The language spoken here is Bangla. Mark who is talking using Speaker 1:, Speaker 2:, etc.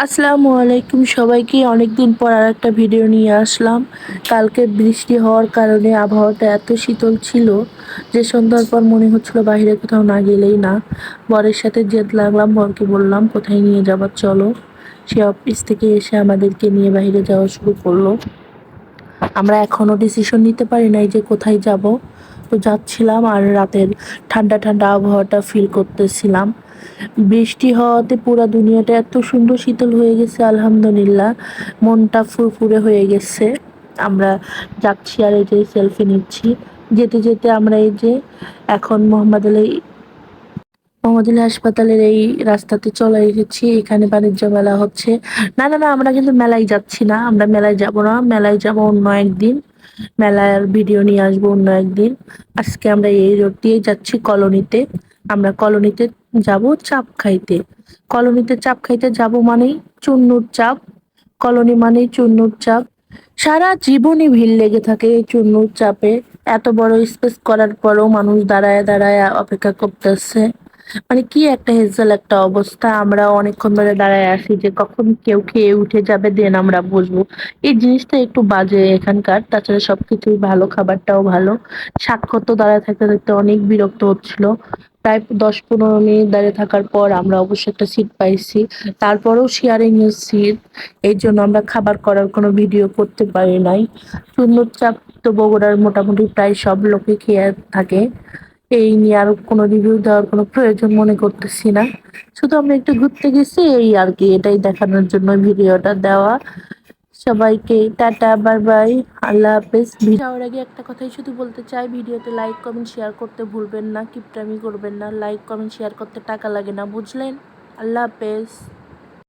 Speaker 1: আসসালামু আলাইকুম সবাইকে। অনেকদিন পর আরেকটা ভিডিও নিয়ে আসলাম। কালকে বৃষ্টি হওয়ার কারণে আবহাওয়াটা এত শীতল ছিল যে সন্ধ্যার পর মনে হচ্ছিল বাইরে কোথাও না গেলেই না। বরের সাথে জেদ লাগলাম, বরকে বললাম কোথায় নিয়ে যাবার চলো। সে অফিস থেকে এসে আমাদেরকে নিয়ে বাইরে যাওয়া শুরু করলো। আমরা এখনো ডিসিশন নিতে পারি নাই যে কোথায় যাব। তো যাচ্ছিলাম আর রাতের ঠান্ডা ঠান্ডা আবহাওয়াটা ফিল করতেছিলাম। বৃষ্টি হওয়াতে পুরা দুনিয়াটা এত সুন্দর শীতল হয়ে গেছে, আলহামদুলিল্লাহ। মনটা ফুরফুরে হয়ে গেছে। আমরা যাচ্ছি আর এই যে সেলফি নিচ্ছি। যেতে যেতে আমরা এই যে এখন মোহাম্মদ আলী হাসপাতালের এই রাস্তাতে চলে এসেছি। এখানে বাণিজ্য মেলা হচ্ছে। না না না, আমরা কিন্তু মেলায় যাচ্ছি না, আমরা মেলায় যাব না, মেলায় যাব অন্য একদিন। মেলার ভিডিও নিয়ে আসবো অন্য একদিন। আজকে আমরা এই রোড দিয়ে যাচ্ছি কলোনিতে। আমরা কলোনিতে যাব চাপ খাইতে। কলোনিতে চাপ খাইতে যাব মানেই চুন্নুর চাপ। কলোনি মানেই চুন্নুর চাপ। সারা জীবনই ভিড় লেগে থাকে এই চুন্নুর চাপে। এত বড় স্পেস করার পরও মানুষ দাঁড়ায় দাঁড়ায় অপেক্ষা করতেছে। মানে কি একটা হেজেল একটা অবস্থা। আমরা অনেকক্ষণ ধরে দাঁড়ায় আছি যে কখন কেউ খেয়ে উঠে যাবে দেন আমরা বসবো। এই জিনিসটা একটু বাজে এখানকার। তাছাড়া সবকিছুই ভালো, খাবারটাও ভালো। সাক্ষর তো দাঁড়ায় থাকতে থাকতে অনেক বিরক্ত হচ্ছিল। প্রায় 10-15 মিনিট দাঁড়িয়ে থাকার পর আমরা অবশ্য একটা সিট পাইছি। তারপরেও শেয়ারিং এর সিট, এই জন্য আমরা খাবার করার কোনো ভিডিও করতে পারি নাই। চুন্নুর চাপ তো বগুড়ার মোটামুটি প্রায় সব লোকে খেয়ে থাকে। এই নিয়ে আর কোনো রিভিউ দেওয়ার কোনো প্রয়োজন মনে করতেছি না। শুধু আমরা একটু ঘুরতে গেছি এই আর কি, এটাই দেখানোর জন্য ভিডিওটা দেওয়া। সবাইকে টাটা, বাই বাই, আল্লাহ হাফেজ। যাওয়ার আগে একটা কথাই শুধু বলতে চাই, ভিডিওতে লাইক কমেন্ট শেয়ার করতে ভুলবেন না, কিপটামি করবেন না। লাইক কমেন্ট শেয়ার করতে টাকা লাগে না, বুঝলেন? আল্লাহ হাফেজ।